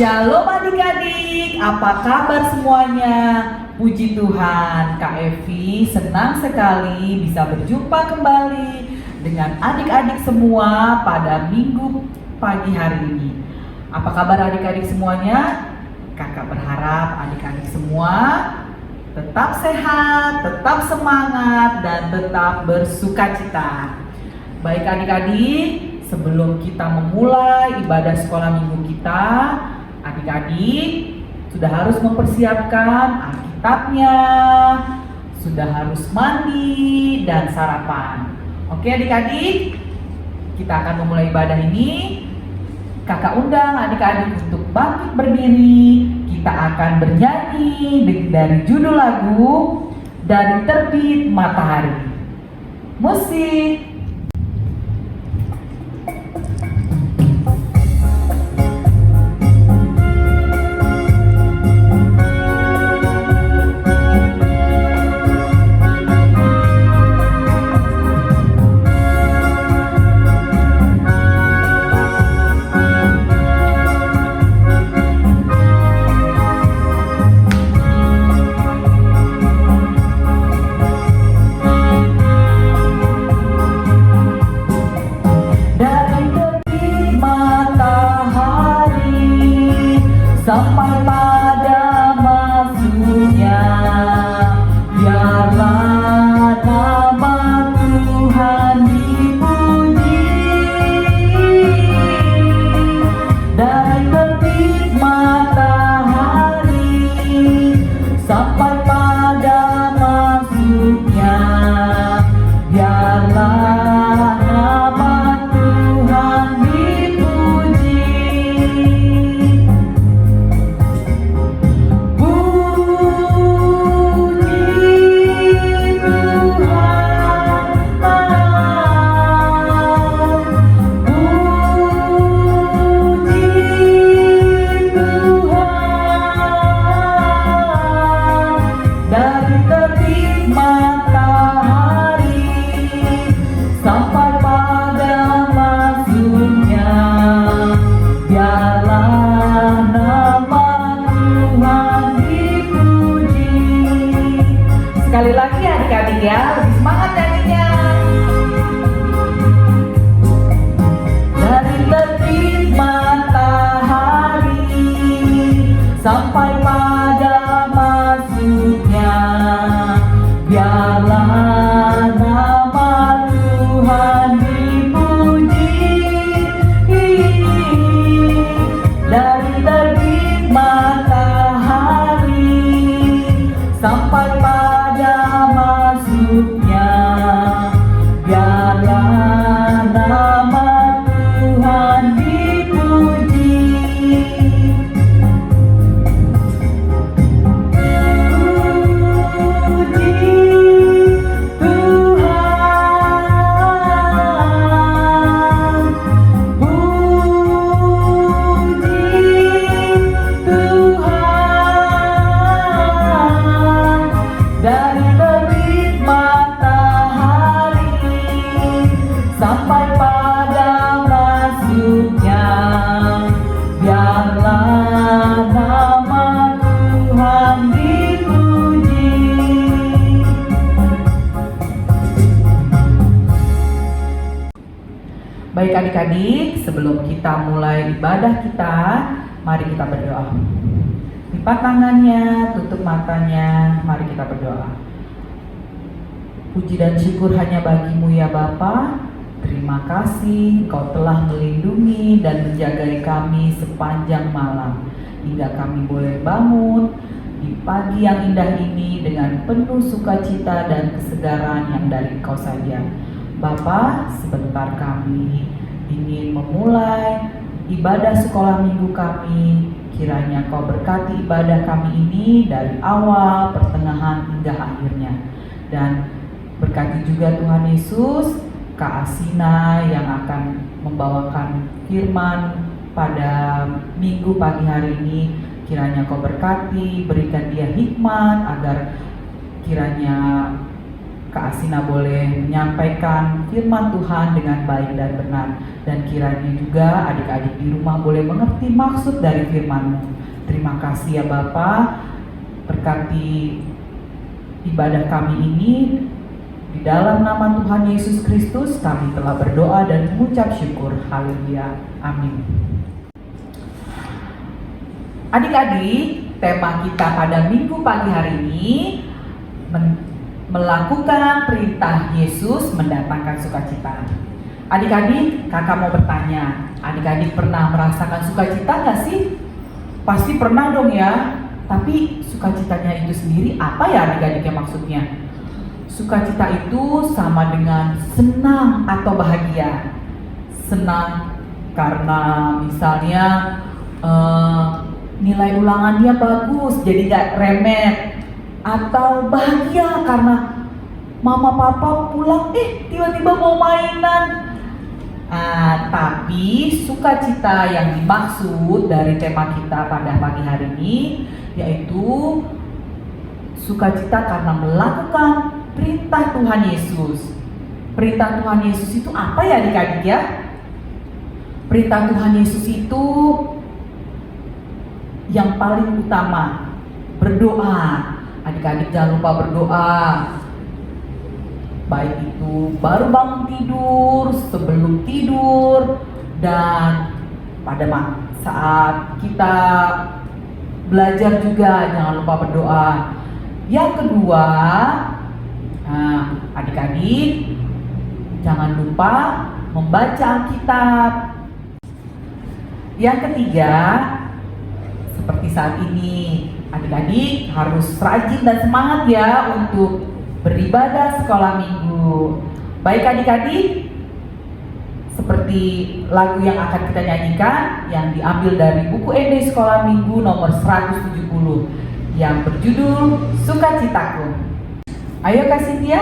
Shalom adik-adik, apa kabar semuanya? Puji Tuhan, Kak Evi senang sekali bisa berjumpa kembali dengan adik-adik semua pada minggu pagi hari ini. Apa kabar adik-adik semuanya? Kakak berharap adik-adik semua tetap sehat, tetap semangat, dan tetap bersukacita. Baik adik-adik, sebelum kita memulai ibadah sekolah minggu kita, adik-adik sudah harus mempersiapkan Alkitabnya, sudah harus mandi dan sarapan. Oke adik-adik, kita akan memulai ibadah ini. Kakak undang adik-adik untuk bangkit berdiri. Kita akan bernyanyi dari judul lagu Dari Terbit Matahari. Musik. Sampai pada masuknya, biarlah nama Tuhan dipuji. Dari terbit matahari sampai pada masuknya, biarlah nama Tuhan dipuji. Sekali lagi adik-adik ya, lebih semangat nyanyinya. Dari terbit matahari sampai pada masuknya, biarlah nama Tuhan dipuji. Dari terbit matahari sampai pada masuknya, biarlah nama Tuhan dipuji. Sampai pada masuknya, biarlah nama Tuhan dipuji. Baik adik-adik, sebelum kita mulai ibadah kita, mari kita berdoa. Lipat tangannya, tutup matanya, mari kita berdoa. Puji dan syukur hanya bagimu ya Bapa. Terima kasih Kau telah melindungi dan menjagai kami sepanjang malam, hingga kami boleh bangun di pagi yang indah ini dengan penuh sukacita dan kesegaran yang dari Kau saja. Bapa, sebentar kami ingin memulai ibadah sekolah minggu kami. Kiranya Kau berkati ibadah kami ini dari awal, pertengahan, hingga akhirnya. Dan berkati juga Tuhan Yesus Kak Asina yang akan membawakan firman pada minggu pagi hari ini. Kiranya Kau berkati, berikan dia hikmat agar kiranya Kak Asina boleh menyampaikan firman Tuhan dengan baik dan benar. Dan kiranya juga adik-adik di rumah boleh mengerti maksud dari firman-Mu. Terima kasih ya Bapa, berkati ibadah kami ini. Di dalam nama Tuhan Yesus Kristus kami telah berdoa dan mengucap syukur. Haleluya. Amin. Adik-adik, tema kita pada minggu pagi hari ini melakukan perintah Yesus mendatangkan sukacita. Adik-adik, kakak mau bertanya, adik-adik pernah merasakan sukacita gak sih? Pasti pernah dong ya. Tapi sukacitanya itu sendiri apa ya adik-adik yang maksudnya? Sukacita itu sama dengan senang atau bahagia. Senang karena misalnya nilai ulangannya bagus, jadi gak remet. Atau bahagia karena mama papa pulang, tiba-tiba mau mainan. Tapi sukacita yang dimaksud dari tema kita pada pagi hari ini yaitu sukacita karena melakukan perintah Tuhan Yesus. Perintah Tuhan Yesus itu apa ya adik-adik ya? Perintah Tuhan Yesus itu yang paling utama, berdoa. Adik-adik jangan lupa berdoa. Baik itu baru bangun tidur, sebelum tidur, dan pada saat kita belajar juga jangan lupa berdoa. Yang kedua, adik-adik jangan lupa membaca Alkitab. Yang ketiga, seperti saat ini, adik-adik harus rajin dan semangat ya untuk beribadah sekolah minggu. Baik adik-adik, seperti lagu yang akan kita nyanyikan yang diambil dari buku ED Sekolah Minggu nomor 170 yang berjudul Sukacitaku. Ayo Kak Cynthia.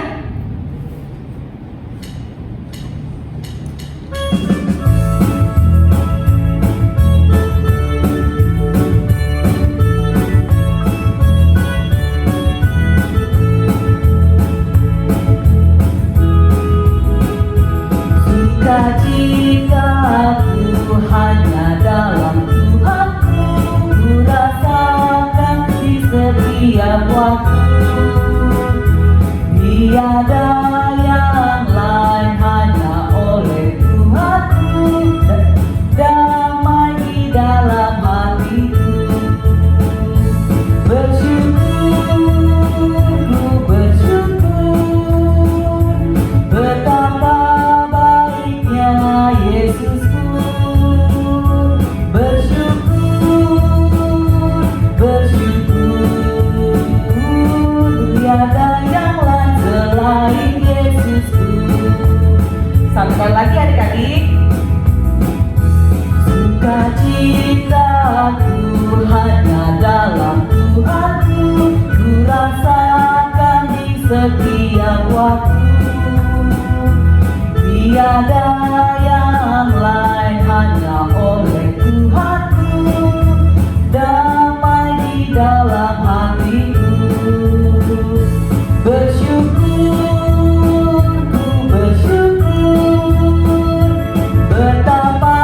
Sukacitaku hanya dalam Tuhanku, ku rasakan di setiap waktu. Tiada yang lain, hanya oleh Tuhanku, damai di dalam hatiku. Bersyukur, bersyukur, betapa Yesusku. Bersyukur, bersyukur, tiada yang lain selain Yesusku. Satu kali lagi adik-adik. Sukacitaku hanya dalam Tuhanku, ku rasakan di setiap waktu. Tiada yang lain, hanya oleh Tuhanku, damai di dalam hatiku. Bersyukur, ku bersyukur, betapa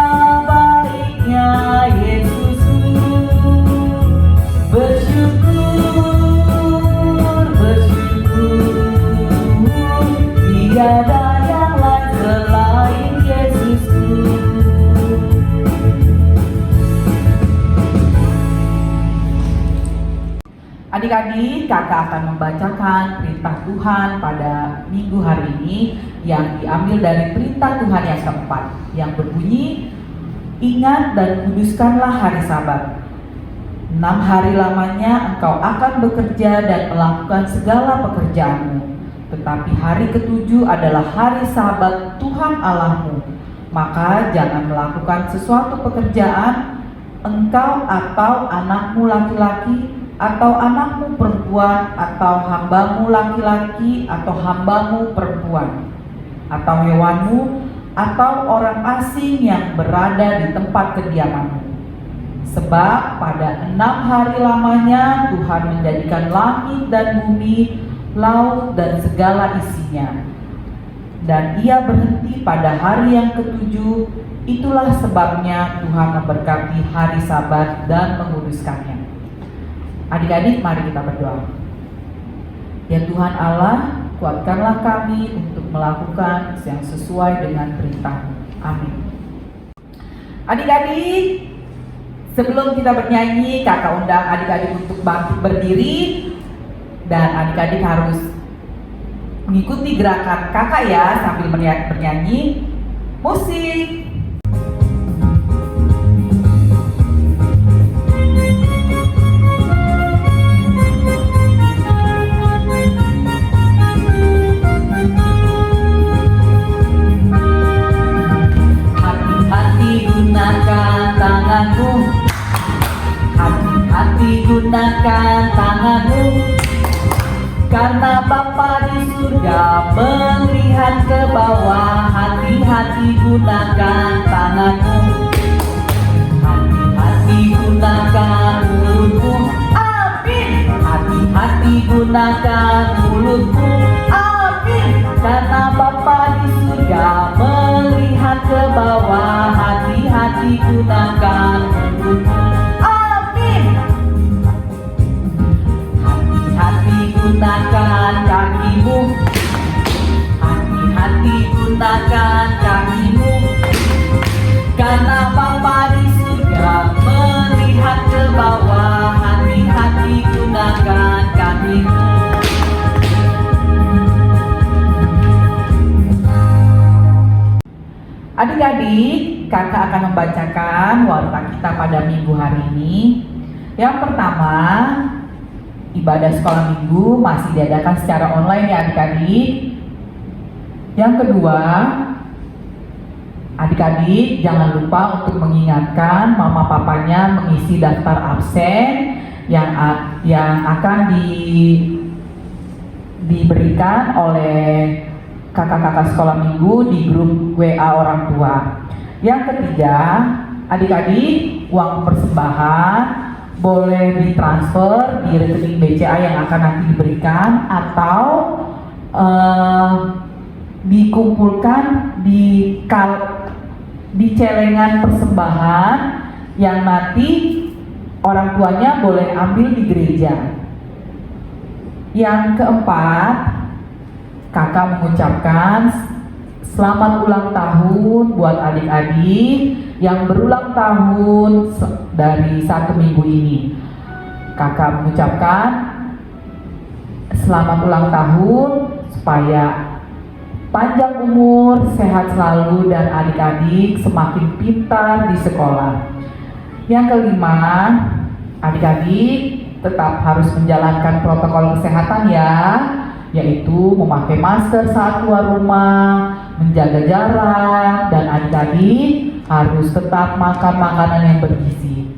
baiknya Yesusku. Bersyukur, bersyukur, tiada Adik-adik, kakak akan membacakan perintah Tuhan pada minggu hari ini yang diambil dari perintah Tuhan yang keempat, yang berbunyi, ingat dan kuduskanlah hari Sabat. 6 hari lamanya engkau akan bekerja dan melakukan segala pekerjaanmu. Tetapi hari ketujuh adalah hari Sabat Tuhan Allahmu. Maka jangan melakukan sesuatu pekerjaan, engkau atau anakmu laki-laki, atau anakmu perempuan, atau hambamu laki-laki, atau hambamu perempuan, atau hewanmu, atau orang asing yang berada di tempat kediamanmu. Sebab pada 6 hari lamanya Tuhan menjadikan langit dan bumi, laut dan segala isinya. Dan ia berhenti pada hari yang ketujuh. Itulah sebabnya Tuhan memberkati hari Sabat dan menguduskannya. Adik-adik, mari kita berdoa. Ya Tuhan Allah, kuatkanlah kami untuk melakukan yang sesuai dengan perintah-Mu. Amin. Adik-adik, sebelum kita bernyanyi, kakak undang adik-adik untuk bangkit berdiri. Dan adik-adik harus mengikuti gerakan kakak ya, sambil bernyanyi. Musik. Hati-hati gunakan tanganmu, hati-hati gunakan tanganmu, karena Bapa di surga melihat ke bawah. Hati-hati gunakan tanganmu, hati-hati gunakan mulutmu. Amin. Hati-hati gunakan mulutmu. Amin. Karena Bapa di surga melihat ke bawah. Hati-hati gunakan mulutmu. Amin. Hati-hati gunakan kakimu, hati-hati gunakan kakimu, karena Bapa di surga melihat ke bawah. Hati-hati gunakan kakimu. Adik-adik, kakak akan membacakan warta kita pada minggu hari ini. Yang pertama, ibadah sekolah minggu masih diadakan secara online ya adik-adik. Yang kedua, adik-adik jangan lupa untuk mengingatkan mama papanya mengisi daftar absen yang akan diberikan oleh kakak-kakak sekolah minggu di grup WA orang tua. Yang ketiga, adik-adik uang persembahan boleh ditransfer di rekening BCA yang akan nanti diberikan, atau dikumpulkan di celengan persembahan yang nanti orang tuanya boleh ambil di gereja. Yang keempat, kakak mengucapkan selamat ulang tahun buat adik-adik yang berulang tahun dari 1 minggu ini. Kakak mengucapkan selamat ulang tahun supaya panjang umur, sehat selalu, dan adik-adik semakin pintar di sekolah. Yang kelima, adik-adik tetap harus menjalankan protokol kesehatan ya, yaitu memakai masker saat keluar rumah, menjaga jarak, dan adik-adik harus tetap makan makanan yang bergizi.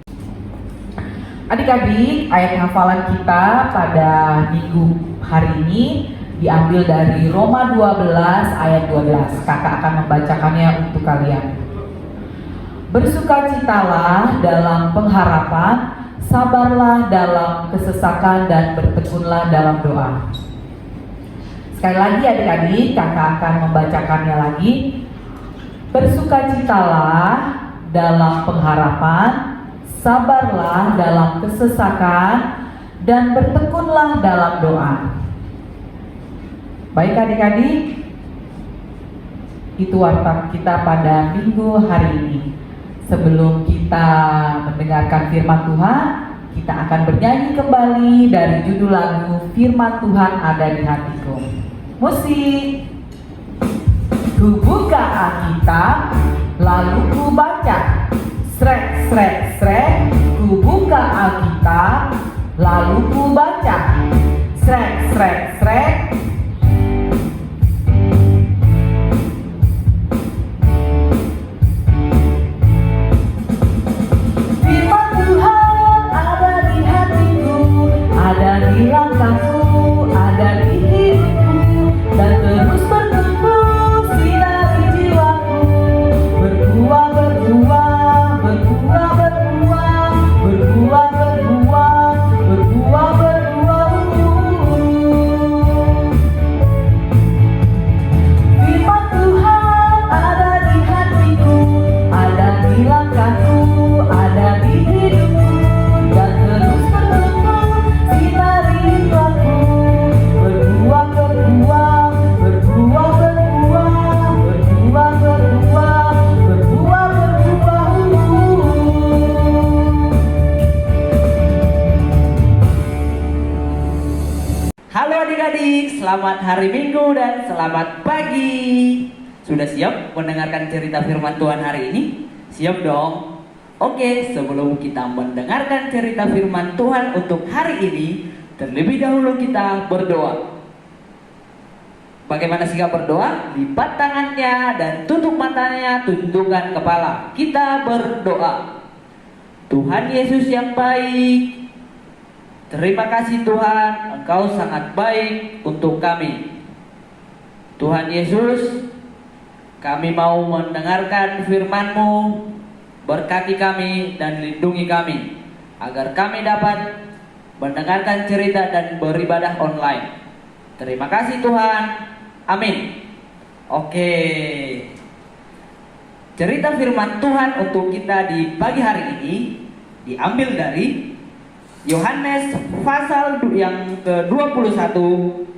Adik-adik, ayat hafalan kita pada minggu hari ini diambil dari Roma 12 ayat 12. Kakak akan membacakannya untuk kalian. Bersukacitalah dalam pengharapan, sabarlah dalam kesesakan, dan bertekunlah dalam doa. Sekali lagi adik-adik, kakak akan membacakannya lagi. Bersukacitalah dalam pengharapan, sabarlah dalam kesesakan, dan bertekunlah dalam doa. Baik adik-adik, itu warta kita pada minggu hari ini. Sebelum kita mendengarkan firman Tuhan, kita akan bernyanyi kembali dari judul lagu Firman Tuhan Ada di Hatiku. Musik. Ku buka Alkitab, lalu ku baca. Srek, srek, srek. Ku buka Alkitab, lalu ku baca. Srek, srek, srek. Firman Tuhan ada di hatiku, ada di langkahku, ada di hidupku, dan terus bertumbuh sinari jiwaku. Berbuah, berbuah, berbuah, berbuah, berbuah, berbuah, berbuah, berbuah. selamat hari Minggu dan selamat pagi. Sudah siap mendengarkan cerita firman Tuhan hari ini? Siap dong? Oke, sebelum kita mendengarkan cerita firman Tuhan untuk hari ini, terlebih dahulu kita berdoa. Bagaimana sikap berdoa? Lipat tangannya dan tutup matanya, tundukkan kepala. Kita berdoa. Tuhan Yesus yang baik, terima kasih Tuhan, Engkau sangat baik untuk kami. Tuhan Yesus, kami mau mendengarkan firman-Mu, berkati kami dan lindungi kami, agar kami dapat mendengarkan cerita dan beribadah online. Terima kasih Tuhan, amin. Oke, cerita firman Tuhan untuk kita di pagi hari ini diambil dari Yohanes pasal yang ke-21,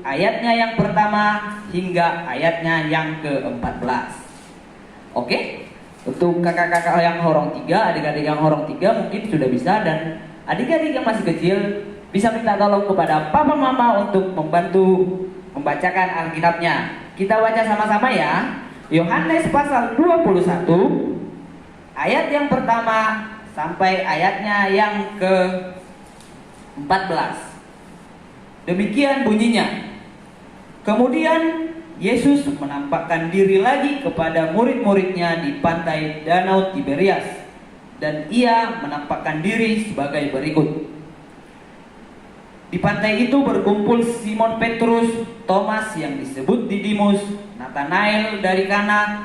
ayatnya yang pertama hingga ayatnya yang ke-14. Oke, untuk kakak-kakak yang horong 3, adik-adik yang horong 3 mungkin sudah bisa, dan adik-adik yang masih kecil bisa minta tolong kepada papa mama untuk membantu membacakan Alkitabnya. Kita baca sama-sama ya. Yohanes pasal 21, ayat yang pertama sampai ayatnya yang ke-14. Demikian bunyinya. Kemudian Yesus menampakkan diri lagi kepada murid-muridnya di pantai Danau Tiberias, dan ia menampakkan diri sebagai berikut. Di pantai itu berkumpul Simon Petrus, Thomas yang disebut Didimus, Nathanael dari Kana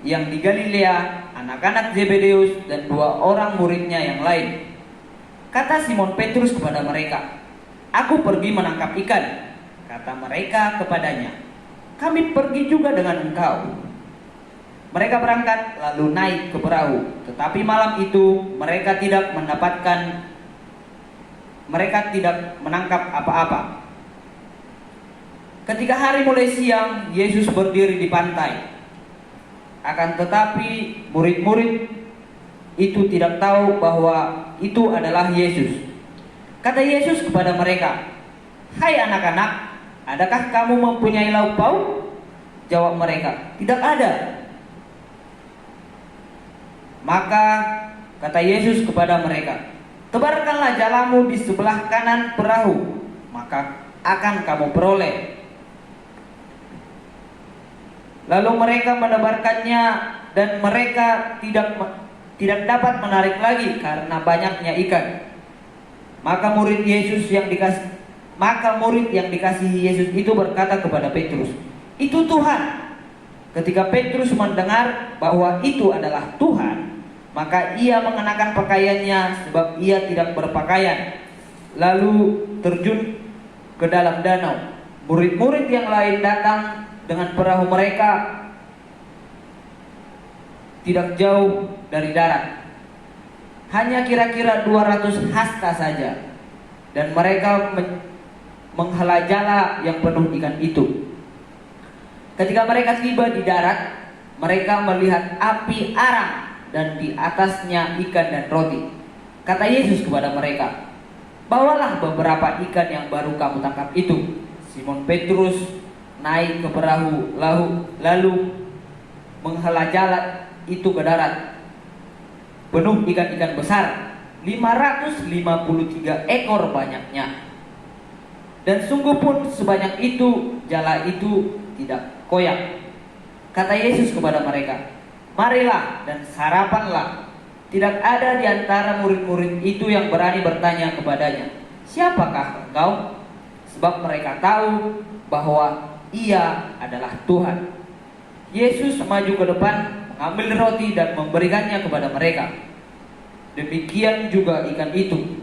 yang di Galilea, anak-anak Zebedeus, dan 2 orang muridnya yang lain. Kata Simon Petrus kepada mereka, "Aku pergi menangkap ikan." Kata mereka kepadanya, "Kami pergi juga dengan engkau." Mereka berangkat lalu naik ke perahu, tetapi malam itu mereka tidak menangkap apa-apa. Ketika hari mulai siang, Yesus berdiri di pantai. Akan tetapi murid-murid itu tidak tahu bahwa itu adalah Yesus. Kata Yesus kepada mereka, "Hai anak-anak, adakah kamu mempunyai lauk pauk?" Jawab mereka, "Tidak ada." Maka kata Yesus kepada mereka, "Tebarkanlah jalamu di sebelah kanan perahu, maka akan kamu peroleh." Lalu mereka menebarkannya, dan mereka tidak dapat menarik lagi karena banyaknya ikan. Maka murid yang dikasihi Yesus itu berkata kepada Petrus, "Itu Tuhan." Ketika Petrus mendengar bahwa itu adalah Tuhan, maka ia mengenakan pakaiannya, sebab ia tidak berpakaian, lalu terjun ke dalam danau. Murid-murid yang lain datang dengan perahu mereka tidak jauh dari darat, hanya kira-kira 200 hasta saja, dan mereka menghela jala yang penuh ikan itu. Ketika mereka tiba di darat, mereka melihat api arang dan di atasnya ikan dan roti. Kata Yesus kepada mereka, "Bawalah beberapa ikan yang baru kamu tangkap itu." Simon Petrus naik ke perahu lalu menghela jala itu ke darat, penuh ikan-ikan besar, 553 ekor banyaknya. Dan sungguh pun sebanyak itu jala itu tidak koyak. Kata Yesus kepada mereka, "Marilah dan sarapanlah." Tidak ada di antara murid-murid itu yang berani bertanya kepadanya, "Siapakah engkau?" Sebab mereka tahu bahwa ia adalah Tuhan. Yesus maju ke depan, mengambil roti dan memberikannya kepada mereka. Demikian juga ikan itu.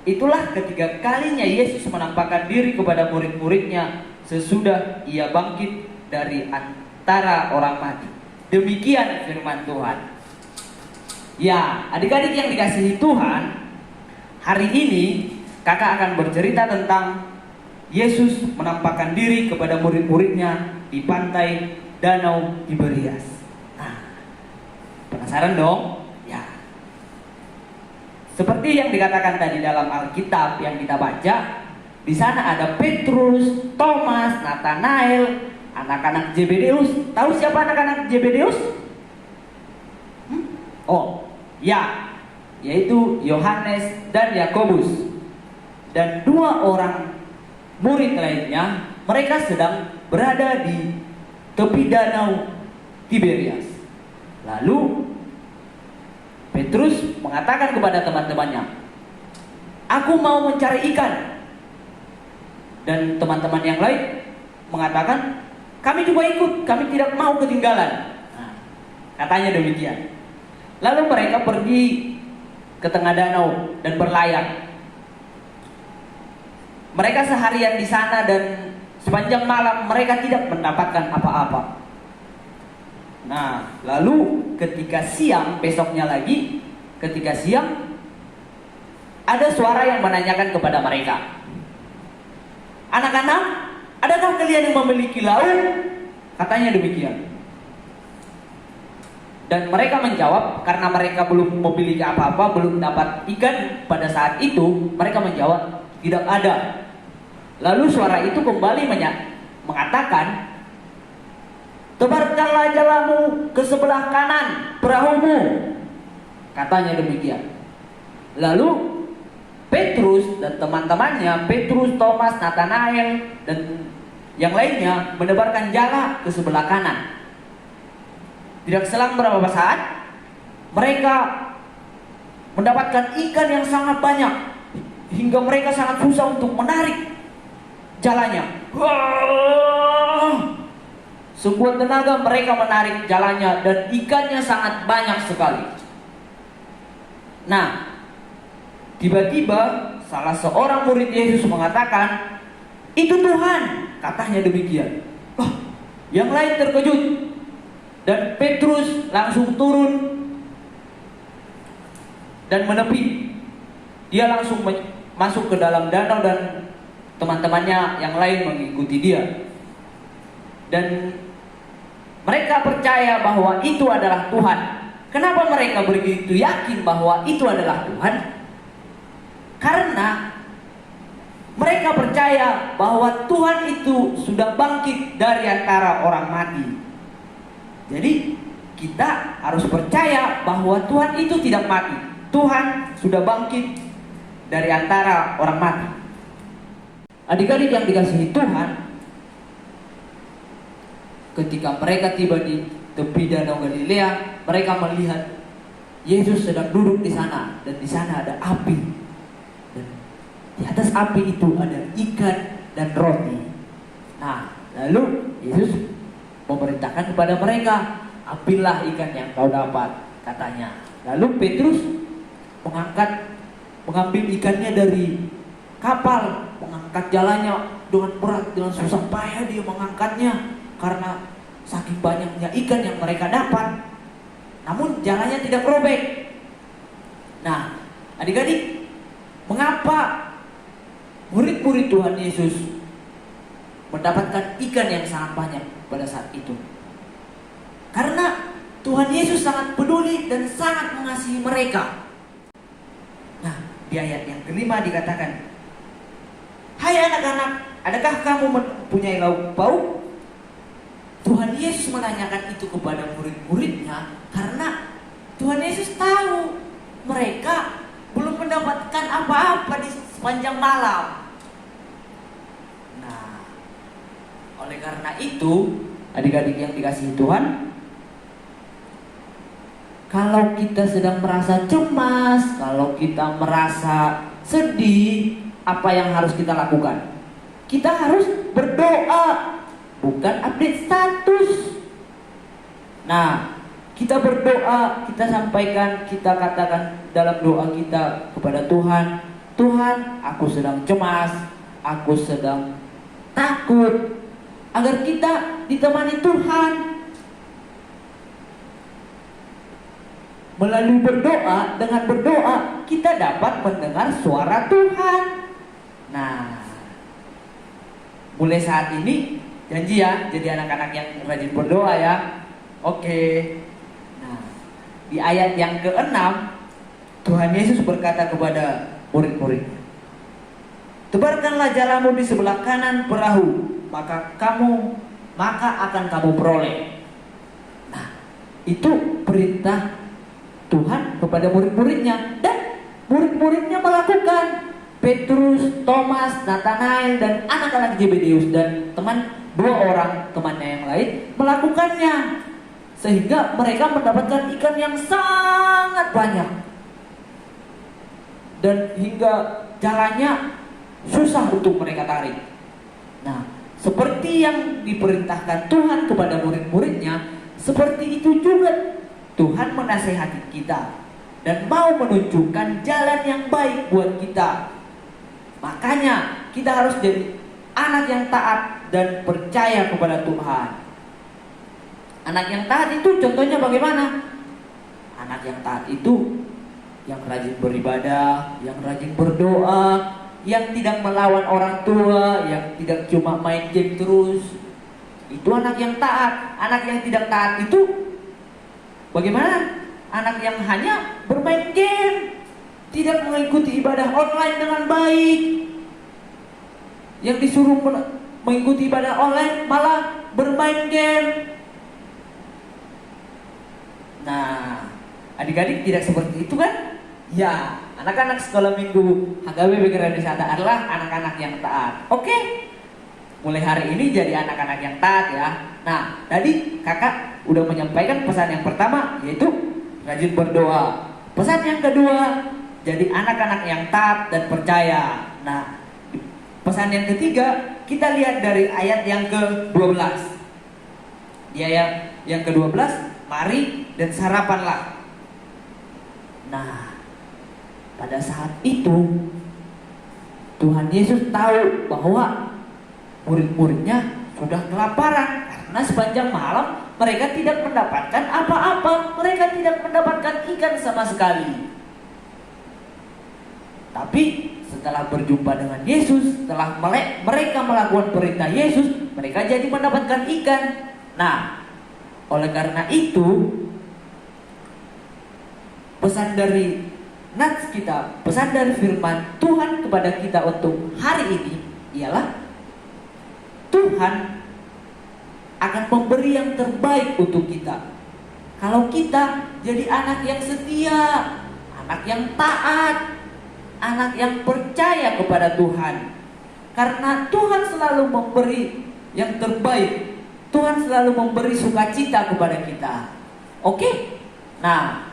Itulah ketiga kalinya Yesus menampakkan diri kepada murid-muridnya sesudah ia bangkit dari antara orang mati. Demikian firman Tuhan. Ya, adik-adik yang dikasihi Tuhan, hari ini kakak akan bercerita tentang Yesus menampakkan diri kepada murid-muridnya di pantai Danau Tiberias. Nah, penasaran dong? Ya. Seperti yang dikatakan tadi dalam Alkitab yang kita baca, Di sana ada Petrus, Thomas, Nathanael, anak-anak Zebedeus. Tahu siapa anak-anak Zebedeus? Oh, ya, yaitu Yohanes dan Yakobus. Dan dua orang murid lainnya, mereka sedang berada di tepi danau Tiberias. Lalu Petrus mengatakan kepada teman-temannya, "Aku mau mencari ikan." Dan teman-teman yang lain mengatakan, "Kami juga ikut, kami tidak mau ketinggalan." Nah, katanya demikian. Lalu mereka pergi ke tengah danau dan berlayar. Mereka seharian di sana dan sepanjang malam mereka tidak mendapatkan apa-apa. Nah, lalu ketika siang, besoknya lagi, ketika siang, ada suara yang menanyakan kepada mereka, "Anak-anak, adakah kalian yang memiliki laut?" Katanya demikian. Dan mereka menjawab, karena mereka belum memiliki apa-apa, belum dapat ikan pada saat itu, mereka menjawab, "Tidak ada." Lalu suara itu kembali mengatakan, "Tebarkanlah jalamu ke sebelah kanan perahumu." Katanya demikian. Lalu Petrus dan teman-temannya, Petrus, Thomas, Nathanael, dan yang lainnya menebarkan jala ke sebelah kanan. Tidak selang beberapa saat, mereka mendapatkan ikan yang sangat banyak, hingga mereka sangat susah untuk menarik jalannya. Sekuat tenaga mereka menarik jalannya dan ikannya sangat banyak sekali. Nah, tiba-tiba salah seorang murid Yesus mengatakan, "Itu Tuhan," katanya demikian. Yang lain terkejut dan Petrus langsung turun dan menepi. Dia langsung masuk ke dalam danau dan teman-temannya yang lain mengikuti dia. Dan mereka percaya bahwa itu adalah Tuhan. Kenapa mereka begitu yakin bahwa itu adalah Tuhan? Karena mereka percaya bahwa Tuhan itu sudah bangkit dari antara orang mati. Jadi kita harus percaya bahwa Tuhan itu tidak mati. Tuhan sudah bangkit dari antara orang mati. Adik-adik yang dikasihi Tuhan, ketika mereka tiba di tepi danau Galilea, mereka melihat Yesus sedang duduk di sana, dan di sana ada api. Di atas api itu ada ikan dan roti. Nah, lalu Yesus memerintahkan kepada mereka, "Ambillah ikan yang kau dapat," katanya. Lalu Petrus mengambil ikannya dari kapal, mengangkat jalannya dengan berat, dengan susah payah dia mengangkatnya karena saking banyaknya ikan yang mereka dapat. Namun jalannya tidak robek. Nah, adik-adik, mengapa murid-murid Tuhan Yesus mendapatkan ikan yang sangat banyak pada saat itu? Karena Tuhan Yesus sangat peduli dan sangat mengasihi mereka. Nah, di ayat yang kelima dikatakan, "Hai anak-anak, adakah kamu mempunyai lauk pauk?" Tuhan Yesus menanyakan itu kepada murid-muridnya karena Tuhan Yesus tahu mereka belum mendapatkan apa-apa di sepanjang malam. Nah, oleh karena itu, adik-adik yang dikasihi Tuhan, kalau kita sedang merasa cemas, kalau kita merasa sedih, apa yang harus kita lakukan? Kita harus berdoa, bukan update status. Nah, kita berdoa, kita sampaikan, kita katakan dalam doa kita kepada Tuhan, "Tuhan, aku sedang cemas, aku sedang takut," agar kita ditemani Tuhan. Melalui berdoa, dengan berdoa kita dapat mendengar suara Tuhan. Nah, mulai saat ini janji ya, jadi anak-anak yang rajin berdoa ya. Oke. Nah, di ayat yang ke-6 Tuhan Yesus berkata kepada murid-muridnya, Tebarkanlah jalamu di sebelah kanan perahu, maka akan kamu peroleh. Nah, itu perintah Tuhan kepada murid-muridnya, dan murid-muridnya melakukan. Petrus, Thomas, Nathanael, dan anak-anak Zebedeus dan dua orang temannya yang lain melakukannya, sehingga mereka mendapatkan ikan yang sangat banyak, dan hingga jalannya susah untuk mereka tarik. Nah, seperti yang diperintahkan Tuhan kepada murid-muridnya, seperti itu juga Tuhan menasehati kita dan mau menunjukkan jalan yang baik buat kita. Makanya kita harus jadi anak yang taat dan percaya kepada Tuhan. Anak yang taat itu contohnya bagaimana? Anak yang taat itu yang rajin beribadah, yang rajin berdoa, yang tidak melawan orang tua, yang tidak cuma main game terus. Itu anak yang taat. Anak yang tidak taat itu bagaimana? Anak yang hanya bermain game, tidak mengikuti ibadah online dengan baik. Yang disuruh mengikuti ibadah online malah bermain game. Nah, adik-adik tidak seperti itu kan? Ya, anak-anak sekolah minggu HKB Pikiran Wisata adalah anak-anak yang taat. Oke? Mulai hari ini jadi anak-anak yang taat ya. Nah, tadi kakak udah menyampaikan pesan yang pertama, yaitu rajin berdoa. Pesan yang kedua, jadi anak-anak yang taat dan percaya. Nah, pesan yang ketiga, kita lihat dari ayat yang ke-12. Di ayat yang ke-12, mari dan sarapanlah. Nah, pada saat itu Tuhan Yesus tahu bahwa murid-muridnya sudah kelaparan, karena sepanjang malam mereka tidak mendapatkan apa-apa. Mereka tidak mendapatkan ikan sama sekali. Tapi setelah berjumpa dengan Yesus, setelah mereka melakukan perintah Yesus, mereka jadi mendapatkan ikan. Nah, oleh karena itu pesan dari nats kita, pesan dari firman Tuhan kepada kita untuk hari ini ialah Tuhan akan memberi yang terbaik untuk kita kalau kita jadi anak yang setia, anak yang taat, anak yang percaya kepada Tuhan. Karena Tuhan selalu memberi yang terbaik. Tuhan selalu memberi sukacita kepada kita. Oke? Nah,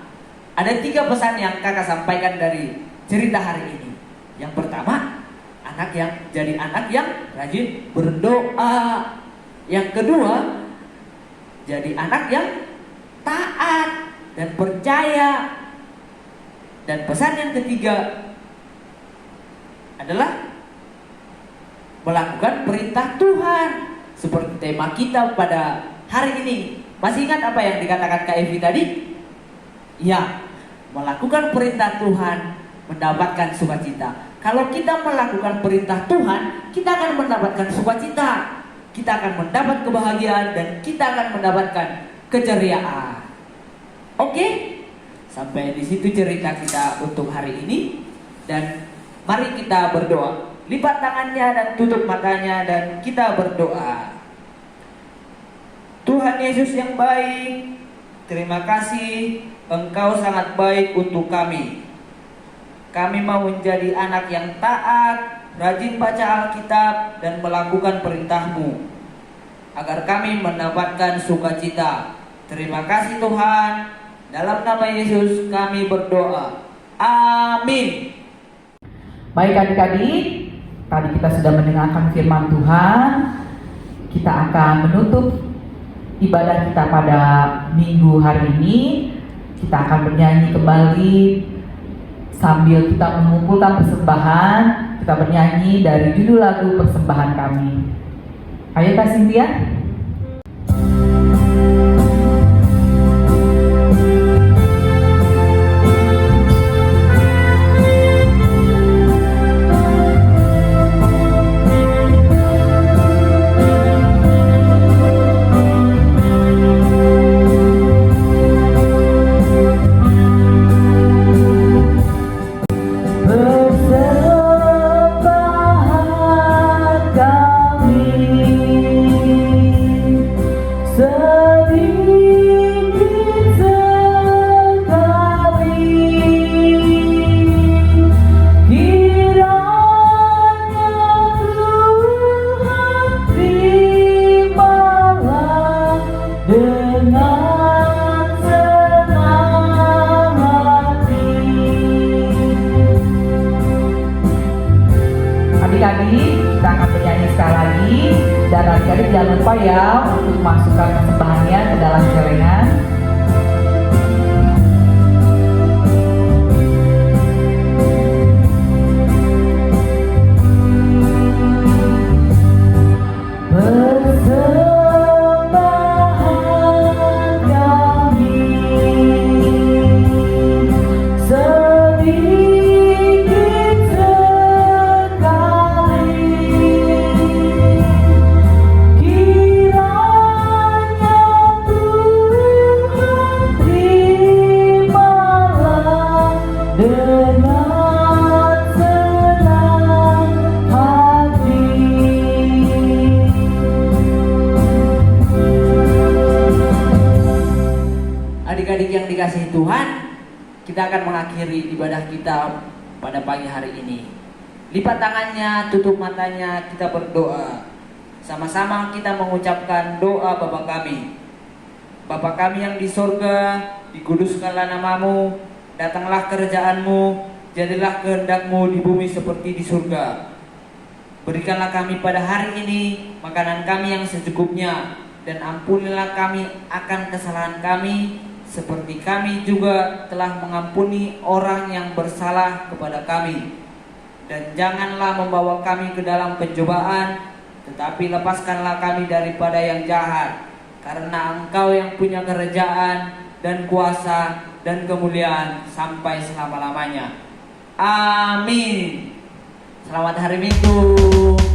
ada 3 pesan yang kakak sampaikan dari cerita hari ini. Yang pertama, jadi anak yang rajin berdoa. Yang kedua, jadi anak yang taat dan percaya. Dan pesan yang ketiga adalah melakukan perintah Tuhan, seperti tema kita pada hari ini. Masih ingat apa yang dikatakan Kak Evi tadi? Ya, melakukan perintah Tuhan mendapatkan sukacita. Kalau kita melakukan perintah Tuhan, kita akan mendapatkan sukacita, kita akan mendapat kebahagiaan, dan kita akan mendapatkan keceriaan. Oke? Sampai di situ cerita kita untuk hari ini. Dan mari kita berdoa. Lipat tangannya dan tutup matanya dan kita berdoa. Tuhan Yesus yang baik, terima kasih, Engkau sangat baik untuk kami. Kami mau menjadi anak yang taat, rajin baca Alkitab dan melakukan perintah-Mu, agar kami mendapatkan sukacita. Terima kasih Tuhan. Dalam nama Yesus kami berdoa. Amin. Baik adik-adik, tadi kita sudah mendengarkan firman Tuhan. Kita akan menutup ibadah kita pada minggu hari ini. Kita akan bernyanyi kembali sambil kita mengumpulkan persembahan. Kita bernyanyi dari judul lagu persembahan kami. Ayo Kak Cynthia. Persembahan Dan adik-adik jangan lupa ya untuk masukkan persembahannya ke dalam celengan. Adik-adik yang dikasihi Tuhan, kita akan mengakhiri ibadah kita pada pagi hari ini. Lipat tangannya, tutup matanya, kita berdoa. Sama-sama kita mengucapkan doa Bapa kami. Bapa kami yang di sorga, dikuduskanlah namamu, datanglah kerajaan-Mu, jadilah kehendak-Mu di bumi seperti di surga. Berikanlah kami pada hari ini makanan kami yang secukupnya, dan ampunilah kami akan kesalahan kami, seperti kami juga telah mengampuni orang yang bersalah kepada kami. Dan janganlah membawa kami ke dalam pencobaan, tetapi lepaskanlah kami daripada yang jahat. Karena Engkau yang punya kerajaan dan kuasa dan kemuliaan sampai selama-lamanya. Amin. Selamat hari Minggu.